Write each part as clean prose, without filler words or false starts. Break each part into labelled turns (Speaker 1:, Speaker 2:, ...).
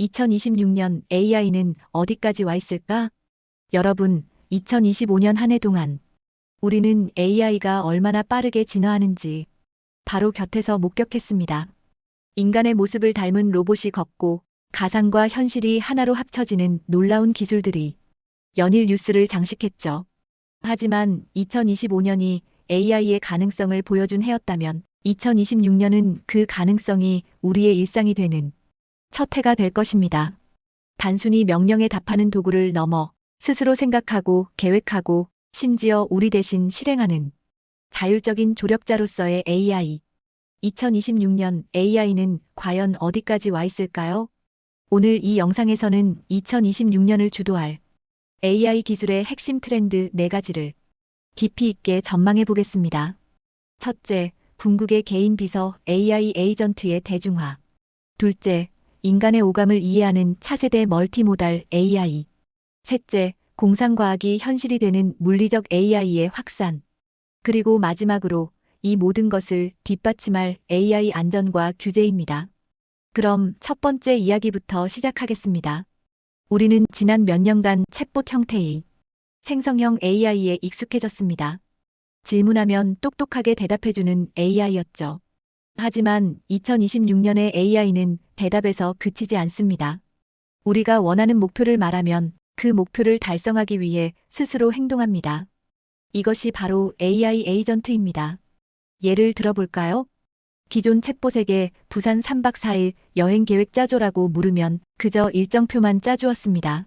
Speaker 1: 2026년 AI는 어디까지 와 있을까? 여러분, 2025년 한 해 동안 우리는 AI가 얼마나 빠르게 진화하는지 바로 곁에서 목격했습니다. 인간의 모습을 닮은 로봇이 걷고 가상과 현실이 하나로 합쳐지는 놀라운 기술들이 연일 뉴스를 장식했죠. 하지만 2025년이 AI의 가능성을 보여준 해였다면 2026년은 그 가능성이 우리의 일상이 되는 첫 해가 될 것입니다. 단순히 명령에 답하는 도구를 넘어 스스로 생각하고 계획하고 심지어 우리 대신 실행하는 자율적인 조력자로서의 AI. 2026년 AI는 과연 어디까지 와 있을까요? 오늘 이 영상에서는 2026년을 주도할 AI 기술의 핵심 트렌드 4가지를 깊이 있게 전망해 보겠습니다. 첫째, 궁극의 개인 비서 AI 에이전트의 대중화. 둘째, 인간의 오감을 이해하는 차세대 멀티모달 AI. 셋째, 공상과학이 현실이 되는 물리적 AI의 확산. 그리고 마지막으로 이 모든 것을 뒷받침할 AI 안전과 규제입니다. 그럼 첫 번째 이야기부터 시작하겠습니다. 우리는 지난 몇 년간 챗봇 형태의 생성형 AI에 익숙해졌습니다. 질문하면 똑똑하게 대답해주는 AI였죠. 하지만 2026년의 AI는 대답에서 그치지 않습니다. 우리가 원하는 목표를 말하면 그 목표를 달성하기 위해 스스로 행동합니다. 이것이 바로 AI 에이전트입니다. 예를 들어볼까요? 기존 챗봇에게 부산 3박 4일 여행 계획 짜줘라고 물으면 그저 일정표만 짜주었습니다.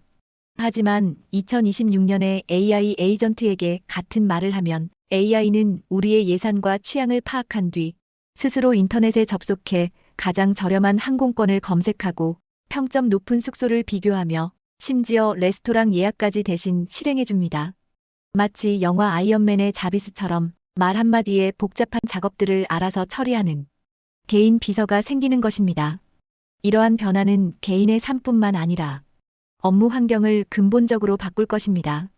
Speaker 1: 하지만 2026년에 AI 에이전트에게 같은 말을 하면 AI는 우리의 예산과 취향을 파악한 뒤 스스로 인터넷에 접속해 가장 저렴한 항공권을 검색하고 평점 높은 숙소를 비교하며 심지어 레스토랑 예약까지 대신 실행해줍니다. 마치 영화 아이언맨의 자비스처럼 말 한마디에 복잡한 작업들을 알아서 처리하는 개인 비서가 생기는 것입니다. 이러한 변화는 개인의 삶뿐만 아니라 업무 환경을 근본적으로 바꿀 것입니다.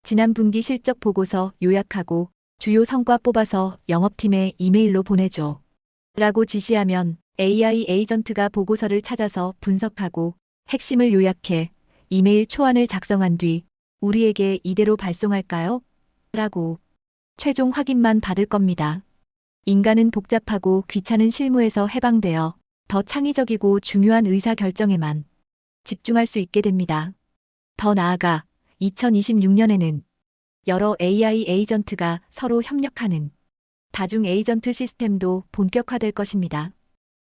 Speaker 1: 지난 분기 실적 보고서 요약하고 주요 성과 뽑아서 영업팀에 이메일로 보내줘 라고 지시하면 AI 에이전트가 보고서를 찾아서 분석하고 핵심을 요약해 이메일 초안을 작성한 뒤 우리에게 이대로 발송할까요? 라고 최종 확인만 받을 겁니다. 인간은 복잡하고 귀찮은 실무에서 해방되어 더 창의적이고 중요한 의사 결정에만 집중할 수 있게 됩니다. 더 나아가 2026년에는 여러 AI 에이전트가 서로 협력하는 다중 에이전트 시스템도 본격화될 것입니다.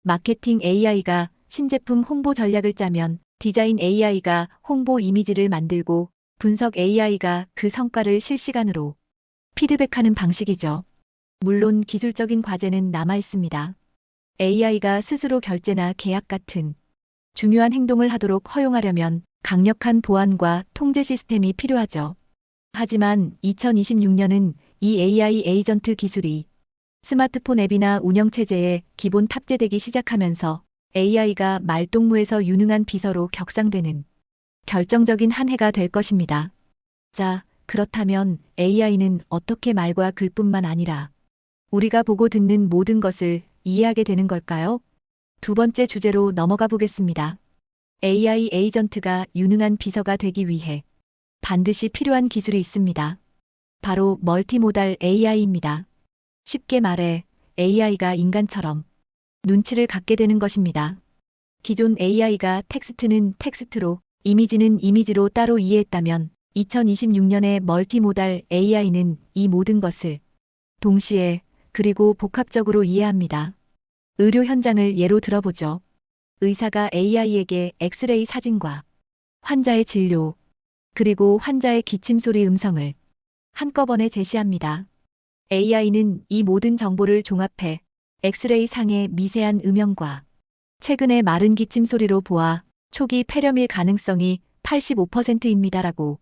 Speaker 1: 마케팅 AI가 신제품 홍보 전략을 짜면 디자인 AI가 홍보 이미지를 만들고 분석 AI가 그 성과를 실시간으로 피드백하는 방식이죠. 물론 기술적인 과제는 남아 있습니다. AI가 스스로 결제나 계약 같은 중요한 행동을 하도록 허용하려면 강력한 보안과 통제 시스템이 필요하죠. 하지만 2026년은 이 AI 에이전트 기술이 스마트폰 앱이나 운영체제에 기본 탑재되기 시작하면서 AI가 말동무에서 유능한 비서로 격상되는 결정적인 한 해가 될 것입니다. 자, 그렇다면 AI는 어떻게 말과 글뿐만 아니라 우리가 보고 듣는 모든 것을 이해하게 되는 걸까요? 두 번째 주제로 넘어가 보겠습니다. AI 에이전트가 유능한 비서가 되기 위해 반드시 필요한 기술이 있습니다. 바로 멀티모달 AI입니다. 쉽게 말해 AI가 인간처럼 눈치를 갖게 되는 것입니다. 기존 AI가 텍스트는 텍스트로, 이미지는 이미지로 따로 이해했다면 2026년의 멀티모달 AI는 이 모든 것을 동시에 그리고 복합적으로 이해합니다. 의료 현장을 예로 들어보죠. 의사가 AI에게 엑스레이 사진과 환자의 진료, 그리고 환자의 기침 소리 음성을 한꺼번에 제시합니다. AI는 이 모든 정보를 종합해 엑스레이 상의 미세한 음영과 최근의 마른 기침 소리로 보아 초기 폐렴일 가능성이 85%입니다라고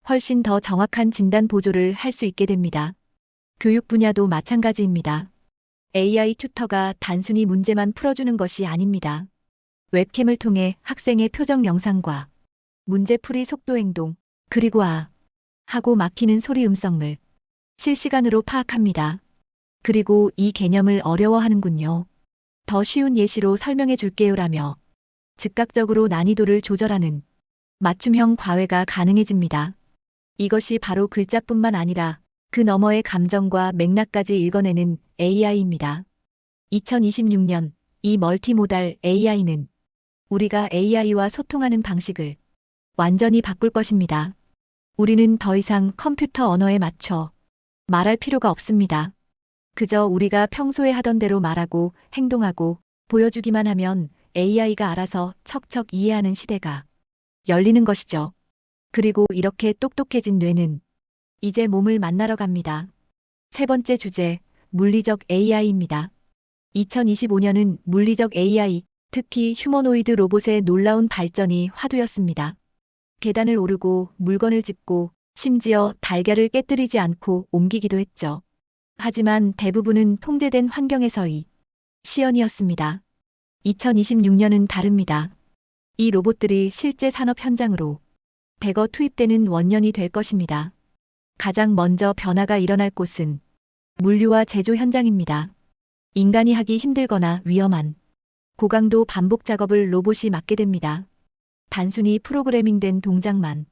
Speaker 1: 훨씬 더 정확한 진단 보조를 할 수 있게 됩니다. 교육 분야도 마찬가지입니다. AI 튜터가 단순히 문제만 풀어주는 것이 아닙니다. 웹캠을 통해 학생의 표정 영상과 문제풀이 속도 행동, 그리고 하고 막히는 소리 음성을 실시간으로 파악합니다. 그리고 이 개념을 어려워하는군요. 더 쉬운 예시로 설명해 줄게요라며 즉각적으로 난이도를 조절하는 맞춤형 과외가 가능해집니다. 이것이 바로 글자뿐만 아니라 그 너머의 감정과 맥락까지 읽어내는 AI입니다. 2026년 이 멀티모달 AI는 우리가 AI와 소통하는 방식을 완전히 바꿀 것입니다. 우리는 더 이상 컴퓨터 언어에 맞춰 말할 필요가 없습니다. 그저 우리가 평소에 하던 대로 말하고 행동하고 보여주기만 하면 AI가 알아서 척척 이해하는 시대가 열리는 것이죠. 그리고 이렇게 똑똑해진 뇌는 이제 몸을 만나러 갑니다. 세 번째 주제, 물리적 AI입니다. 2025년은 물리적 AI, 특히 휴머노이드 로봇의 놀라운 발전이 화두였습니다. 계단을 오르고 물건을 짚고 심지어 달걀을 깨뜨리지 않고 옮기기도 했죠. 하지만 대부분은 통제된 환경에서의 시연이었습니다. 2026년은 다릅니다. 이 로봇들이 실제 산업 현장으로 대거 투입되는 원년이 될 것입니다. 가장 먼저 변화가 일어날 곳은 물류와 제조 현장입니다. 인간이 하기 힘들거나 위험한 고강도 반복 작업을 로봇이 맡게 됩니다. 단순히 프로그래밍된 동작만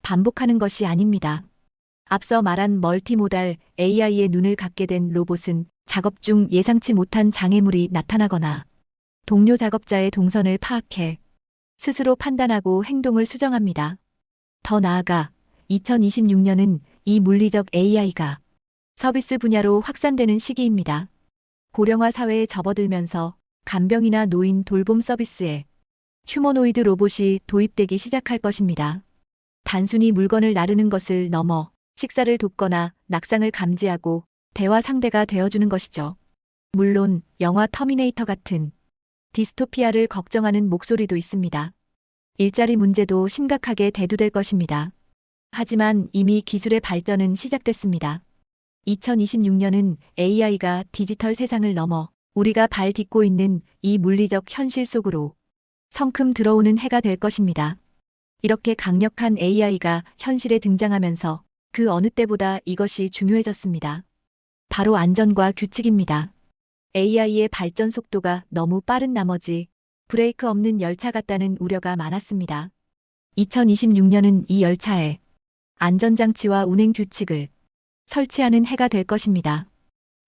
Speaker 1: 반복하는 것이 아닙니다. 앞서 말한 멀티모달 AI의 눈을 갖게 된 로봇은 작업 중 예상치 못한 장애물이 나타나거나 동료 작업자의 동선을 파악해 스스로 판단하고 행동을 수정합니다. 더 나아가 2026년은 이 물리적 AI가 서비스 분야로 확산되는 시기입니다. 고령화 사회에 접어들면서 간병이나 노인 돌봄 서비스에 휴머노이드 로봇이 도입되기 시작할 것입니다. 단순히 물건을 나르는 것을 넘어 식사를 돕거나 낙상을 감지하고 대화 상대가 되어주는 것이죠. 물론 영화 터미네이터 같은 디스토피아를 걱정하는 목소리도 있습니다. 일자리 문제도 심각하게 대두될 것입니다. 하지만 이미 기술의 발전은 시작됐습니다. 2026년은 AI가 디지털 세상을 넘어 우리가 발 딛고 있는 이 물리적 현실 속으로 성큼 들어오는 해가 될 것입니다. 이렇게 강력한 AI가 현실에 등장하면서 그 어느 때보다 이것이 중요해졌습니다. 바로 안전과 규칙입니다. AI의 발전 속도가 너무 빠른 나머지 브레이크 없는 열차 같다는 우려가 많았습니다. 2026년은 이 열차에 안전장치와 운행 규칙을 설치하는 해가 될 것입니다.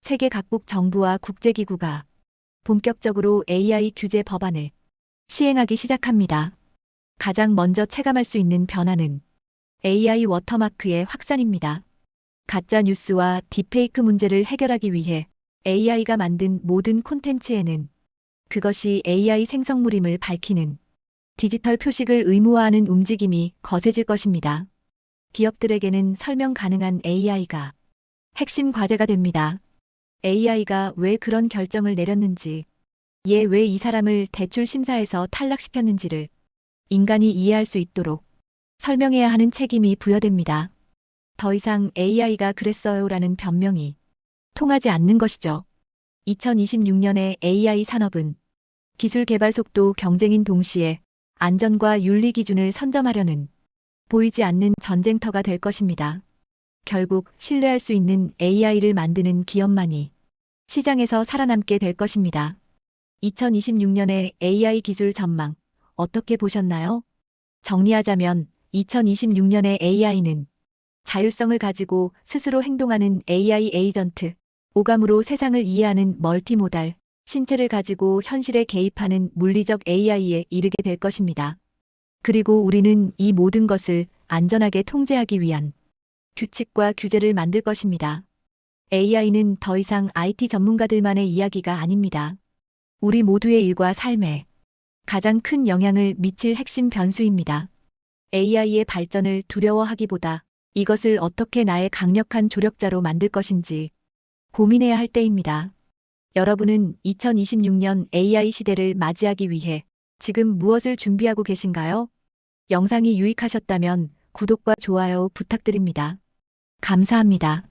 Speaker 1: 세계 각국 정부와 국제기구가 본격적으로 AI 규제 법안을 시행하기 시작합니다. 가장 먼저 체감할 수 있는 변화는 AI 워터마크의 확산입니다. 가짜 뉴스와 딥페이크 문제를 해결하기 위해 AI가 만든 모든 콘텐츠에는 그것이 AI 생성물임을 밝히는 디지털 표식을 의무화하는 움직임이 거세질 것입니다. 기업들에게는 설명 가능한 AI가 핵심 과제가 됩니다. AI가 왜 그런 결정을 내렸는지, 얘 왜 이 사람을 대출 심사에서 탈락시켰는지를 인간이 이해할 수 있도록 설명해야 하는 책임이 부여됩니다. 더 이상 AI가 그랬어요라는 변명이 통하지 않는 것이죠. 2026년의 AI 산업은 기술 개발 속도 경쟁인 동시에 안전과 윤리 기준을 선점하려는 보이지 않는 전쟁터가 될 것입니다. 결국 신뢰할 수 있는 AI를 만드는 기업만이 시장에서 살아남게 될 것입니다. 2026년의 AI 기술 전망 어떻게 보셨나요? 정리하자면 2026년의 AI는 자율성을 가지고 스스로 행동하는 AI 에이전트, 오감으로 세상을 이해하는 멀티모달, 신체를 가지고 현실에 개입하는 물리적 AI에 이르게 될 것입니다. 그리고 우리는 이 모든 것을 안전하게 통제하기 위한 규칙과 규제를 만들 것입니다. AI는 더 이상 IT 전문가들만의 이야기가 아닙니다. 우리 모두의 일과 삶에 가장 큰 영향을 미칠 핵심 변수입니다. AI의 발전을 두려워하기보다 이것을 어떻게 나의 강력한 조력자로 만들 것인지 고민해야 할 때입니다. 여러분은 2026년 AI 시대를 맞이하기 위해 지금 무엇을 준비하고 계신가요? 영상이 유익하셨다면 구독과 좋아요 부탁드립니다. 감사합니다.